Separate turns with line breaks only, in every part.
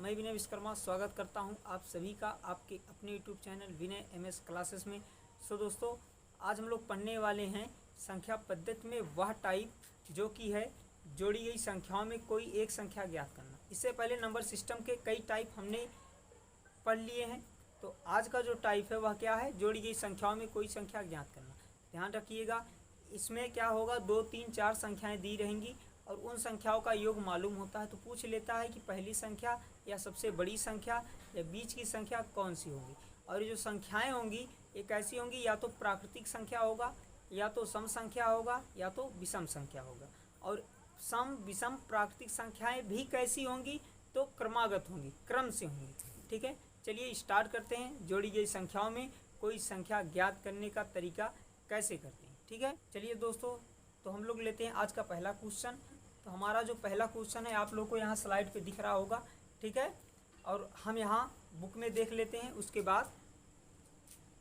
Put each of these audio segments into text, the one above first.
मैं विनय विश्वकर्मा स्वागत करता हूं आप सभी का आपके अपने यूट्यूब चैनल विनय एमएस क्लासेस में। दोस्तों आज हम लोग पढ़ने वाले हैं संख्या पद्धति में वह टाइप जो कि है जोड़ी गई संख्याओं में कोई एक संख्या ज्ञात करना। इससे पहले नंबर सिस्टम के कई टाइप हमने पढ़ लिए हैं, तो आज का जो टाइप है वह क्या है, जोड़ी गई संख्याओं में कोई संख्या ज्ञात करना। ध्यान रखिएगा, इसमें क्या होगा, 2, 3, 4 संख्याएँ दी रहेंगी और उन संख्याओं का योग मालूम होता है तो पूछ लेता है कि पहली संख्या या सबसे बड़ी संख्या या बीच की संख्या कौन सी होगी। और ये जो संख्याएं होंगी ये कैसी होंगी, या तो प्राकृतिक संख्या होगा, या तो सम संख्या होगा, या तो विषम संख्या होगा। और सम विषम प्राकृतिक संख्याएं भी कैसी होंगी, तो क्रमागत होंगी, क्रम से होंगी। ठीक है, चलिए स्टार्ट करते हैं। जोड़ी गई संख्याओं में कोई संख्या ज्ञात करने का तरीका कैसे करते हैं। ठीक है, चलिए दोस्तों, तो हम लोग लेते हैं आज का पहला क्वेश्चन। तो हमारा जो पहला क्वेश्चन है आप लोग को यहाँ स्लाइड पे दिख रहा होगा। ठीक है, और हम यहाँ बुक में देख लेते हैं, उसके बाद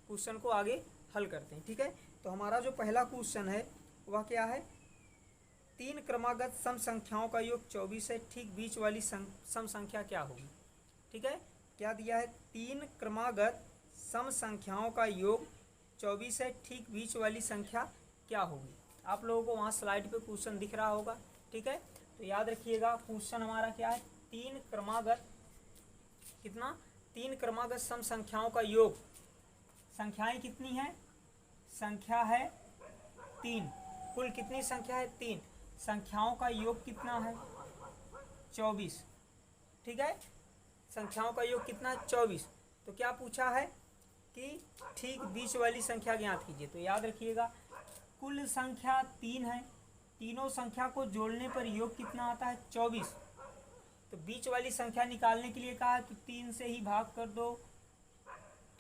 क्वेश्चन को आगे हल करते हैं। ठीक है, तो हमारा जो पहला क्वेश्चन है वह क्या है, 3 क्रमागत सम संख्याओं का योग 24 है, ठीक बीच वाली सम संख्या क्या होगी। ठीक है, क्या दिया है, 3 क्रमागत सम संख्याओं का योग 24 है, ठीक बीच वाली संख्या क्या होगी। आप लोगों को वहाँ स्लाइड पे क्वेश्चन दिख रहा होगा। ठीक है, तो याद रखिएगा क्वेश्चन हमारा क्या है, 3 क्रमागत कितना, 3 क्रमागत सम संख्याओं का योग। संख्याएं कितनी हैं, संख्या है 3, कुल कितनी संख्या है 3, संख्याओं का योग कितना है 24। ठीक है, संख्याओं का योग कितना है 24। तो क्या पूछा है कि ठीक बीच वाली संख्या ज्ञात कीजिए। तो याद रखिएगा कुल संख्या 3 है, तीनों संख्या को जोड़ने पर योग कितना आता है 24। तो बीच वाली संख्या निकालने के लिए कहा कि 3 से ही भाग कर दो।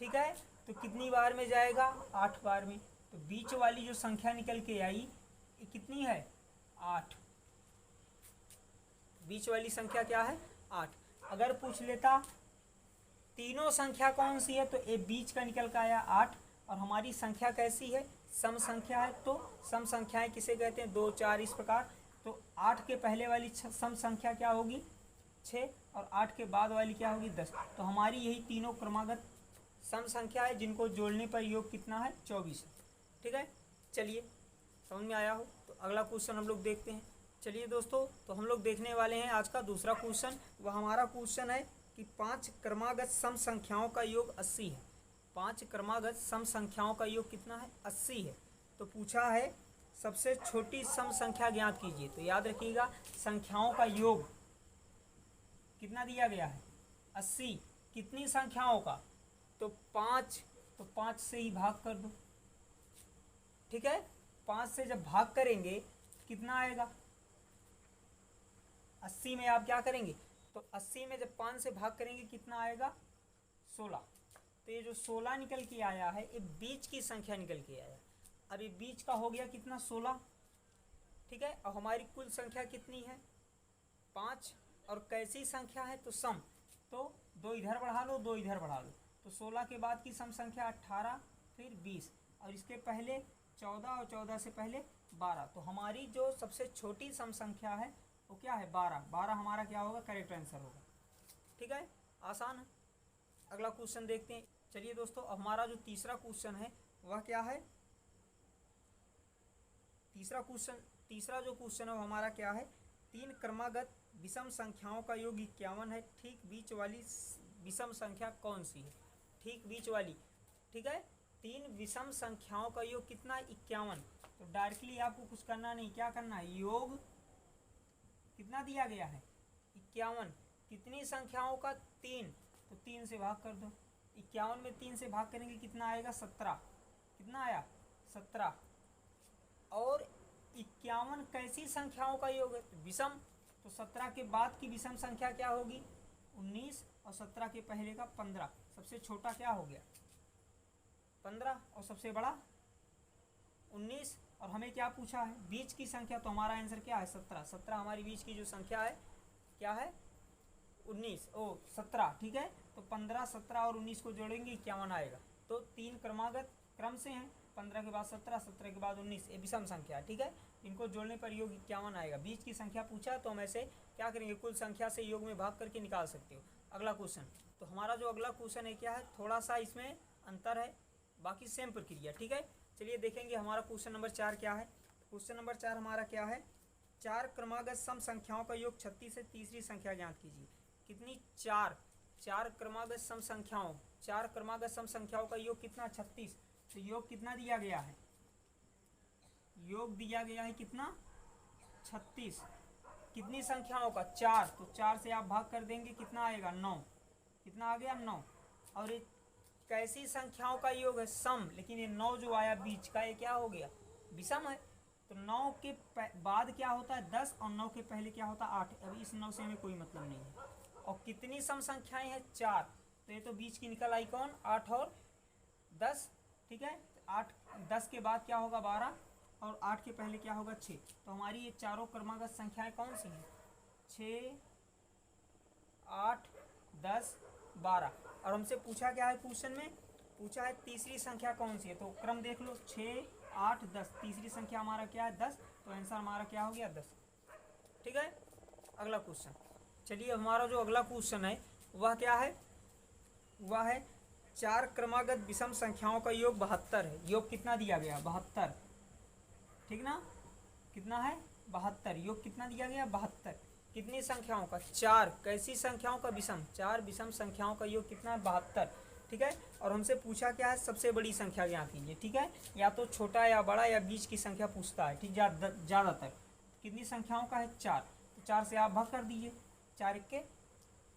ठीक है, तो कितनी बार में जाएगा, 8 बार में। तो बीच वाली जो संख्या निकल के आई ये कितनी है, 8। बीच वाली संख्या क्या है, 8। अगर पूछ लेता तीनों संख्या कौन सी है, तो ये बीच का निकल के आया 8। और हमारी संख्या कैसी है, सम संख्या है। तो सम संख्याएं किसे कहते हैं, 2, 4 इस प्रकार। तो 8 के पहले वाली सम संख्या क्या होगी 6, और 8 के बाद वाली क्या होगी 10। तो हमारी यही तीनों क्रमागत सम संख्या है जिनको जोड़ने पर योग कितना है 24 है। ठीक है, चलिए समझ में आया हो तो अगला क्वेश्चन हम लोग देखते हैं। चलिए दोस्तों, तो हम लोग देखने वाले हैं आज का दूसरा क्वेश्चन। वह हमारा क्वेश्चन है कि 5 क्रमागत सम संख्याओं का योग 80 है। 5 क्रमागत सम संख्याओं का योग कितना है 80 है। तो पूछा है सबसे छोटी सम संख्या ज्ञात कीजिए। तो याद रखिएगा संख्याओं का योग कितना दिया गया है 80, कितनी संख्याओं का, तो 5। तो 5 से ही भाग कर दो। ठीक है, 5 से जब भाग करेंगे कितना आएगा, 80 में आप क्या करेंगे, तो 80 में जब 5 से भाग करेंगे कितना आएगा 16। तो ये जो 16 निकल के आया है ये बीच की संख्या निकल के आया। अब ये बीच का हो गया कितना 16। ठीक है, और हमारी कुल संख्या कितनी है 5, और कैसी संख्या है तो सम। तो 2 इधर बढ़ा लो, 2 इधर बढ़ा लो। तो 16 के बाद की सम संख्या 18, फिर 20, और इसके पहले 14, और 14 से पहले 12। तो हमारी जो सबसे छोटी सम संख्या है वो क्या है 12। 12 हमारा क्या होगा, करेक्ट आंसर होगा। ठीक है, आसान है। अगला क्वेश्चन देखते हैं। चलिए दोस्तों, अब हमारा जो तीसरा क्वेश्चन है वह क्या है, तीसरा जो क्वेश्चन है वो हमारा क्या है, 3 क्रमागत विषम संख्याओं का योग 51 है, ठीक बीच वाली विषम संख्या कौन सी है। ठीक बीच वाली, ठीक है, 3 विषम संख्याओं का योग कितना है 51। तो डायरेक्टली आपको कुछ करना नहीं, क्या करना है, योग कितना दिया गया है 51, कितनी संख्याओं का 3। तो 3 से भाग कर दो। 51 में 3 से भाग करेंगे कितना आएगा 17। कितना आया 17। और 51 कैसी संख्याओं का योग है, विषम। तो 17 के बाद की विषम संख्या क्या होगी 19, और 17 के पहले का 15। सबसे छोटा क्या हो गया 15, और सबसे बड़ा 19। और हमें क्या पूछा है, बीच की संख्या। तो हमारा आंसर क्या है 17। 17 हमारी बीच की जो संख्या है क्या है 17। ठीक है, तो 15, 17 और 19 को जोड़ेंगे 51 आएगा। तो 3 क्रमागत क्रम से हैं, 15 के बाद 17, 17 के बाद 19, ये विषम संख्या है। ठीक है, इनको जोड़ने पर योग 51 आएगा। बीच की संख्या पूछा तो हम ऐसे क्या करेंगे, कुल संख्या से योग में भाग करके निकाल सकते हो। अगला क्वेश्चन, तो हमारा जो अगला क्वेश्चन है क्या है, थोड़ा सा इसमें अंतर है, बाकी सेम प्रक्रिया, ठीक है। चलिए देखेंगे हमारा क्वेश्चन नंबर 4 क्या है। क्वेश्चन नंबर 4 हमारा क्या है, 4 क्रमागत सम संख्याओं का योग 36 है, तीसरी संख्या ज्ञात कीजिए। कितनी? 4 क्रमागत सम संख्याओं, 4 क्रमागत सम संख्याओं का योग कितना? 36। तो योग कितना दिया गया है? योग दिया गया है कितना? 36। कितनी संख्याओं का? 4। तो 4 से आप भाग कर देंगे, कितना आएगा? 9। कितना आ गया? 9। और ये कैसी संख्याओं का योग है? सम। लेकिन ये 9 जो आया बीच का, ये क्या हो गया? विषम है। तो 9 के बाद क्या होता है? 10, और 9 के पहले क्या होता है? 8। अभी इस 9 से हमें कोई मतलब नहीं है। और कितनी सम संख्याएं हैं? 4। तो ये तो बीच की निकल आई कौन? 8 और 10, ठीक है। 8, 10 के बाद क्या होगा? 12, और 8 के पहले क्या होगा? 6। तो हमारी ये चारों क्रमागत संख्याएं कौन सी हैं? 6, 8, 10, 12। और हमसे पूछा क्या है क्वेश्चन में? पूछा है तीसरी संख्या कौन सी है। तो क्रम देख लो, 6, 8, 10। तीसरी संख्या हमारा क्या है? 10। तो आंसर हमारा क्या हो गया? 10, ठीक है। अगला क्वेश्चन, चलिए हमारा जो अगला क्वेश्चन है वह क्या है? वह है 4 क्रमागत विषम संख्याओं का योग 72 है। योग कितना दिया गया? 72, ठीक ना। कितना है? 72। योग कितना दिया गया? 72। कितनी संख्याओं का? 4। कैसी संख्याओं का? विषम। 4 विषम संख्याओं का योग कितना है? 72, ठीक है। और हमसे पूछा क्या है? सबसे बड़ी संख्या ज्ञात कीजिए, ठीक है। या तो छोटा या बड़ा या बीच की संख्या पूछता है, ठीक। ज़्यादातर कितनी संख्याओं का है? 4। तो 4 से आप भाग कर दीजिए, 4 के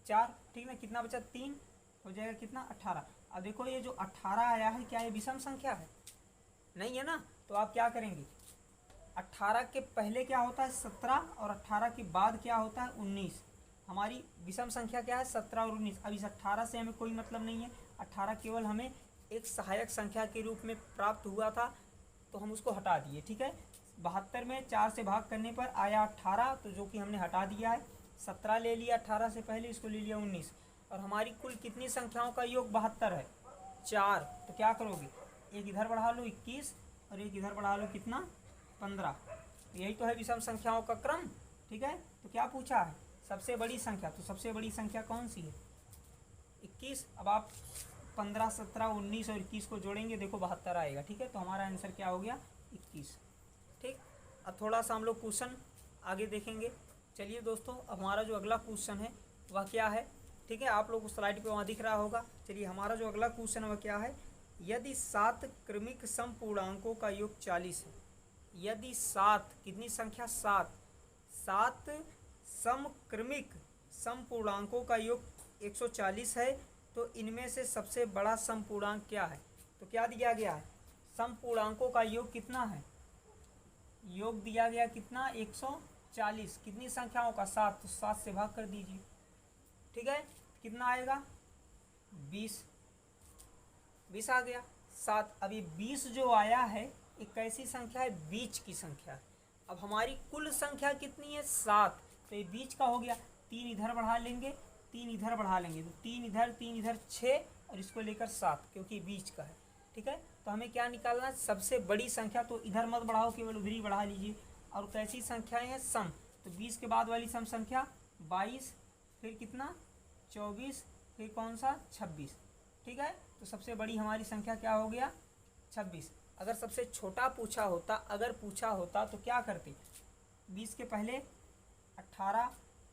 4, ठीक ना। कितना बचा? 3। हो जाएगा कितना? 18। अब देखो ये जो 18 आया है, क्या ये विषम संख्या है? नहीं है ना। तो आप क्या करेंगे? 18 के पहले क्या होता है? 17, और 18 के बाद क्या होता है? 19। हमारी विषम संख्या क्या है? 17 और 19। अब इस 18 से हमें कोई मतलब नहीं है। 18 केवल हमें एक सहायक संख्या के रूप में प्राप्त हुआ था, तो हम उसको हटा दिए, ठीक है। 72 में 4 से भाग करने पर आया 18, तो जो कि हमने हटा दिया है। 17 ले लिया 18 से पहले, इसको ले लिया 19। और हमारी कुल कितनी संख्याओं का योग 72 है? 4। तो क्या करोगे? एक इधर बढ़ा लो 21, और एक इधर बढ़ा लो कितना? 15। यही तो है विषम संख्याओं का क्रम, ठीक है। तो क्या पूछा है? सबसे बड़ी संख्या। तो सबसे बड़ी संख्या कौन सी है? 21। अब आप 15, 17, 19 और 21 को जोड़ेंगे, देखो 72 आएगा, ठीक है। तो हमारा आंसर क्या हो गया? 21, ठीक। अब थोड़ा सा हम लोग क्वेश्चन आगे देखेंगे। चलिए दोस्तों, अब हमारा जो अगला क्वेश्चन है वह क्या है, ठीक है। आप लोग उस स्लाइड पे वहाँ दिख रहा होगा। चलिए हमारा जो अगला क्वेश्चन है वह क्या है, यदि 7 क्रमिक सम पूर्णांकों का योग 40 है। यदि 7, कितनी संख्या? 7 समक्रमिक सम पूर्णांकों का योग 140 है, तो इनमें से सबसे बड़ा सम पूर्णांक क्या है? तो क्या दिया गया है? सम पूर्णांकों का योग कितना है? योग दिया गया कितना? 140। कितनी संख्याओं का? 7। तो 7 से भाग कर दीजिए, ठीक है। कितना आएगा? 20। 20 आ गया। 7। अब ये 20 जो आया है, एक कैसी संख्या है? बीच की संख्या है। अब हमारी कुल संख्या कितनी है? 7। तो ये बीच का हो गया। 3 इधर बढ़ा लेंगे, 3 इधर बढ़ा लेंगे, तो 3 इधर 6, और इसको लेकर 7, क्योंकि बीच का है, ठीक है। तो हमें क्या निकालना है? सबसे बड़ी संख्या। तो इधर मत बढ़ाओ, केवल उधर ही बढ़ा लीजिए। और कैसी संख्याएं हैं? सम। तो 20 के बाद वाली सम संख्या 22, फिर कितना? 24, फिर कौन सा? 26, ठीक है। तो सबसे बड़ी हमारी संख्या क्या हो गया? 26। अगर सबसे छोटा पूछा होता तो क्या करते? 20 के पहले 18,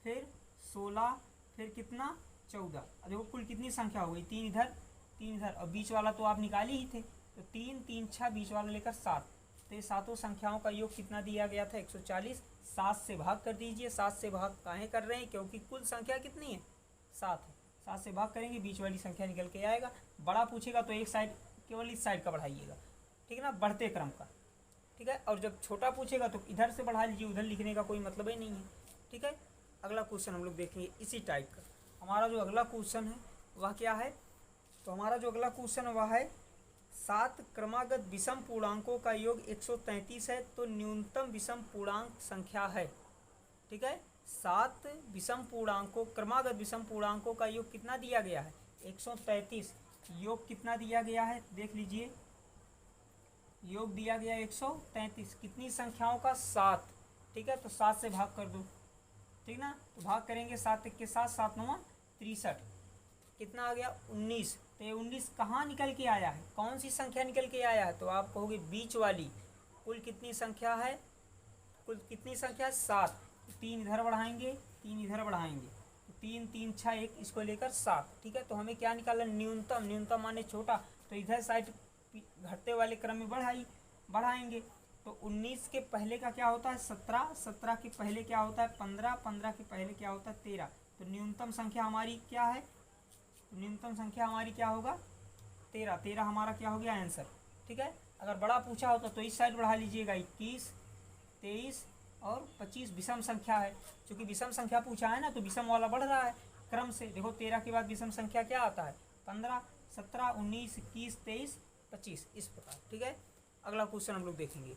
फिर 16, फिर कितना? 14। देखो कुल कितनी संख्या हो गई? 3 इधर 3 इधर, और बीच वाला तो आप निकाले ही थे। तो 3, 3, 6, बीच वाला लेकर 7। तो ये सातों संख्याओं का योग कितना दिया गया था? 140। 7 से भाग कर दीजिए। 7 से भाग काहे कर रहे हैं? क्योंकि कुल संख्या कितनी है? 7 है। 7 से भाग करेंगे, बीच वाली संख्या निकल के आएगा। बड़ा पूछेगा तो एक साइड, केवल इस साइड का बढ़ाइएगा, ठीक है ना, बढ़ते क्रम का, ठीक है। और जब छोटा पूछेगा तो इधर से बढ़ा लीजिए, उधर लिखने का कोई मतलब ही नहीं है, ठीक है। अगला क्वेश्चन हम लोग देखेंगे इसी टाइप का। हमारा जो अगला क्वेश्चन है वह क्या है? तो हमारा जो अगला क्वेश्चन है वह है 7 क्रमागत विषम पूर्णांकों का योग 133 है, तो न्यूनतम विषम पूर्णांक संख्या है, ठीक है। 7 विषम पूर्णांकों, क्रमागत विषम पूर्णांकों का योग कितना दिया गया है? 133। योग कितना दिया गया है? देख लीजिए, योग दिया गया 133। कितनी संख्याओं का? 7, ठीक है। तो 7 से भाग कर दो, ठीक ना। तो भाग करेंगे 7 के साथ, 7 9 63, कितना आ गया 19। तो ये 19 कहाँ निकल के आया है, कौन सी संख्या निकल के आया है, तो आप कहोगे बीच वाली। कुल कितनी संख्या है, कुल कितनी संख्या है 7। 3 इधर बढ़ाएंगे, 3 इधर बढ़ाएंगे, 3 3 6 1, इसको लेकर 7। ठीक है, तो हमें क्या निकालना, न्यूनतम। न्यूनतम माने छोटा, तो इधर साइड घटते वाले क्रम में बढ़ाएंगे। तो 19 के पहले का क्या होता है 17, 17 के पहले क्या होता है 15, 15 के पहले क्या होता है 13। तो न्यूनतम संख्या हमारी क्या है, न्यूनतम संख्या हमारी क्या होगा 13। 13 हमारा क्या हो गया आंसर। ठीक है, अगर बड़ा पूछा होता तो इस साइड बढ़ा लीजिएगा, 21, 23 और 25 विषम संख्या है। क्योंकि विषम संख्या पूछा है ना, तो विषम वाला बढ़ रहा है क्रम से। देखो 13 के बाद विषम संख्या क्या आता है 15, 17, 19, 21, 23, 25, इस प्रकार। ठीक है, अगला क्वेश्चन हम लोग देखेंगे।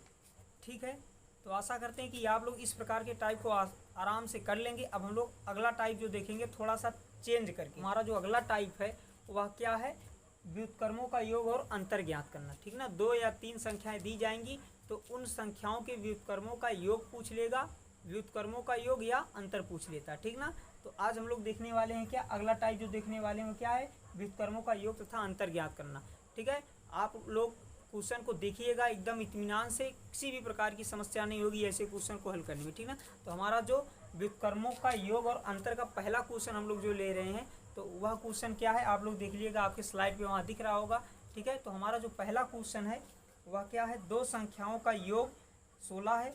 ठीक है, तो आशा करते हैं कि आप लोग इस प्रकार के टाइप को आराम से कर लेंगे। अब हम लोग अगला टाइप जो देखेंगे थोड़ा सा चेंज करके। हमारा जो अगला टाइप है वह क्या है, व्युत्क्रमों का योग और अंतर ज्ञात करना। ठीक ना, 2 या 3 संख्याएं दी जाएंगी, तो उन संख्याओं के व्युत्क्रमों का योग पूछ लेगा, व्युत्क्रमों का योग या अंतर पूछ लेता है। ठीक ना, तो आज हम लोग देखने वाले हैं क्या, अगला टाइप जो देखने वाले हैं क्या है, व्युत्क्रमों का योग तथा अंतर ज्ञात करना। ठीक है, आप लोग क्वेश्चन को देखिएगा एकदम इत्मीनान से, किसी भी प्रकार की समस्या नहीं होगी ऐसे क्वेश्चन को हल करने में। ठीक ना, तो हमारा जो व्युत्क्रमों का योग और अंतर का पहला क्वेश्चन हम लोग जो ले रहे हैं, तो वह क्वेश्चन क्या है आप लोग देख लीजिएगा, आपके स्लाइड पे वहाँ दिख रहा होगा। ठीक है, तो हमारा जो पहला क्वेश्चन है वह क्या है, 2 संख्याओं का योग 16 है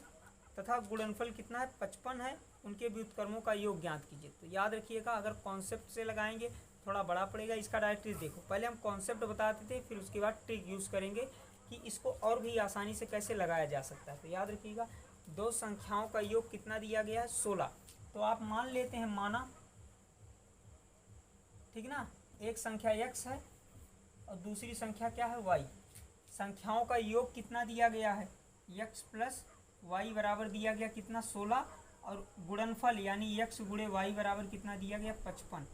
तथा गुणनफल कितना है 55 है, उनके व्युत्क्रमों का योग ज्ञात कीजिए। तो याद रखिएगा, अगर कॉन्सेप्ट से लगाएंगे थोड़ा बड़ा पड़ेगा। इसका डायरेक्ट देखो, पहले हम कॉन्सेप्ट बताते थे, फिर उसके बाद ट्रिक यूज़ करेंगे कि इसको और भी आसानी से कैसे लगाया जा सकता है। तो याद रखिएगा, 2 संख्याओं का योग कितना दिया गया है 16। तो आप मान लेते हैं, माना, ठीक ना, एक संख्या x है और दूसरी संख्या क्या है y। संख्याओं का योग कितना दिया गया है x प्लस y बराबर दिया गया कितना 16, और गुणनफल यानी x गुणे y बराबर कितना दिया गया 55।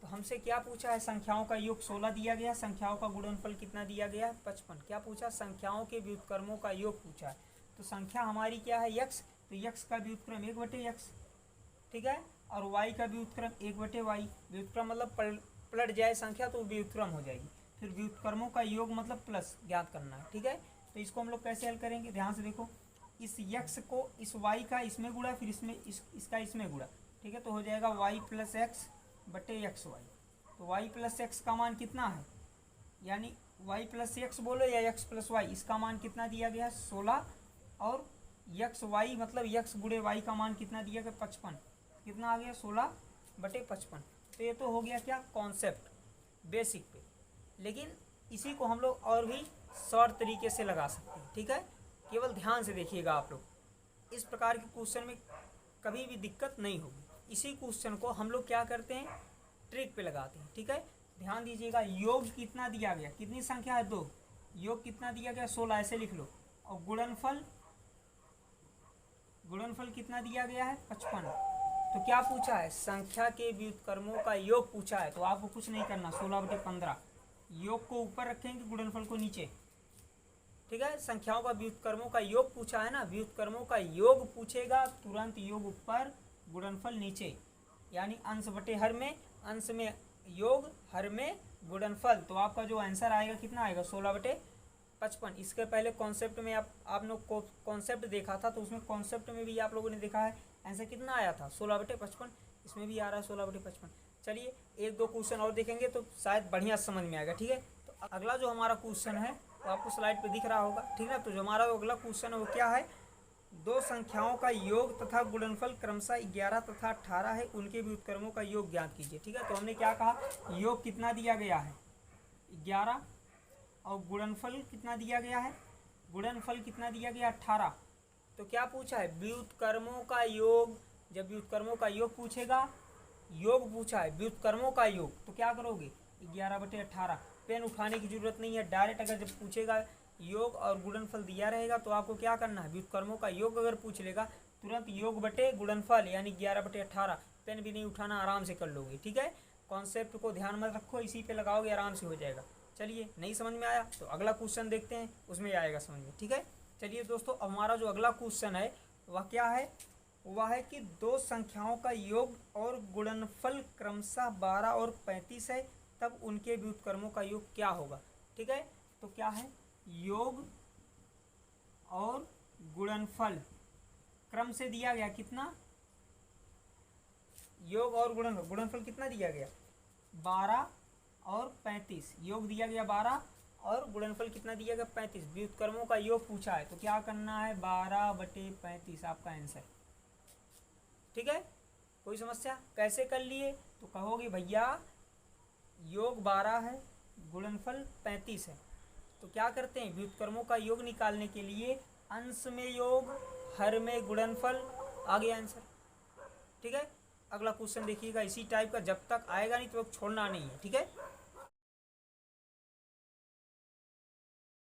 तो हमसे क्या पूछा है, संख्याओं का योग 16 दिया गया, संख्याओं का गुणनफल कितना दिया गया है 55। क्या पूछा, संख्याओं के व्युत्क्रमों का योग पूछा है। तो संख्या हमारी क्या है x, तो x का व्युत्क्रम 1/x। ठीक है, और y का व्युत्क्रम 1/y। व्युत्क्रम मतलब पलट जाए संख्या तो व्युत्क्रम हो जाएगी। फिर व्युत्क्रमों का योग मतलब प्लस ज्ञात करना है। ठीक है, तो इसको हम लोग कैसे हल करेंगे, ध्यान से देखो, इस x को इस y का इसमें गुणा, फिर इसमें इसका इसमें गुणा। ठीक है, तो हो जाएगा y प्लस x बटे एक्स वाई। तो y प्लस एक्स का मान कितना है, यानी y प्लस एक्स बोलो या x प्लस वाई, इसका मान कितना दिया गया 16, और एक्स वाई मतलब x गुणे y का मान कितना दिया गया 55। कितना आ गया 16/55। तो ये तो हो गया क्या, कॉन्सेप्ट बेसिक पे। लेकिन इसी को हम लोग और भी शॉर्ट तरीके से लगा सकते हैं। ठीक है, केवल ध्यान से देखिएगा आप लोग, इस प्रकार के क्वेश्चन में कभी भी दिक्कत नहीं होगी। इसी क्वेश्चन को हम लोग क्या करते हैं, ट्रिक पे लगाते हैं। ठीक है, ध्यान दीजिएगा, योग कितना दिया गया, कितनी संख्या है 2, योग कितना दिया गया 16, ऐसे लिख लो, और गुणनफल कितना दिया गया है 55। तो क्या पूछा है, संख्या के व्युत्क्रमों का योग पूछा है। तो आपको कुछ नहीं करना, 16/15, योग को ऊपर रखेंगे, गुणनफल को नीचे। ठीक है, संख्याओं का व्युत्क्रमों का योग पूछा है ना, व्युत्क्रमों का योग पूछेगा, तुरंत योग ऊपर गुणनफल नीचे, यानी अंश बटे हर में, अंश में योग, हर में गुणनफल। तो आपका जो आंसर आएगा कितना आएगा 16/55। इसके पहले कॉन्सेप्ट में आप लोग को कॉन्सेप्ट देखा था, तो उसमें कॉन्सेप्ट में भी आप लोगों ने देखा है आंसर कितना आया था 16/55, इसमें भी आ रहा है 16/55। चलिए 1-2 क्वेश्चन और देखेंगे तो शायद बढ़िया समझ में आएगा। ठीक है, तो अगला जो हमारा क्वेश्चन है वो आपको स्लाइड पे दिख रहा होगा। ठीक है, तो जो हमारा अगला क्वेश्चन है वो क्या है, 2 संख्याओं का योग तथा गुणनफल क्रमशः 11 तथा 18 है, उनके व्युत्क्रमों का योग ज्ञात कीजिए। ठीक है, तो हमने क्या कहा, योग कितना दिया गया है 11, और गुणनफल कितना दिया गया है, गुणनफल कितना दिया गया 18। तो क्या पूछा है, व्युत्क्रमों का योग। जब व्युत्क्रमों का योग पूछेगा, योग पूछा है व्युत्क्रमों का योग, तो क्या करोगे 11/18। पेन उठाने की जरूरत नहीं है, डायरेक्ट अगर जब पूछेगा योग और गुणनफल दिया रहेगा तो आपको क्या करना है, व्युत्क्रमों का योग अगर पूछ लेगा तुरंत योग बटे गुणनफल यानी 11/18, पेन भी नहीं उठाना, आराम से कर लोगे। ठीक है, कॉन्सेप्ट को ध्यान में रखो, इसी पे लगाओगे आराम से हो जाएगा। चलिए, नहीं समझ में आया तो अगला क्वेश्चन देखते हैं, उसमें आएगा समझ में। ठीक है, चलिए दोस्तों, अब हमारा जो अगला क्वेश्चन है वह क्या है, वह है कि दो संख्याओं का योग और गुणनफल क्रमशः 12 और 35 है, तब उनके व्युत्क्रमों का योग क्या होगा। ठीक है, तो क्या है, योग और गुणनफल क्रम से दिया गया कितना, योग और गुणनफल कितना दिया गया, 12 और 35। योग दिया गया 12 और गुणनफल कितना दिया गया, 35। व्युत्क्रमों का योग पूछा है तो क्या करना है, 12/35 आपका आंसर। ठीक है, कोई समस्या, कैसे कर लिए, तो कहोगे भैया योग 12 है, गुणनफल 35 है, तो क्या करते हैं, व्युत्क्रमों का योग निकालने के लिए अंश में योग, हर में गुणनफल, आ गया आंसर। ठीक है, अगला क्वेश्चन देखिएगा इसी टाइप का, जब तक आएगा नहीं तो छोड़ना नहीं है। ठीक है।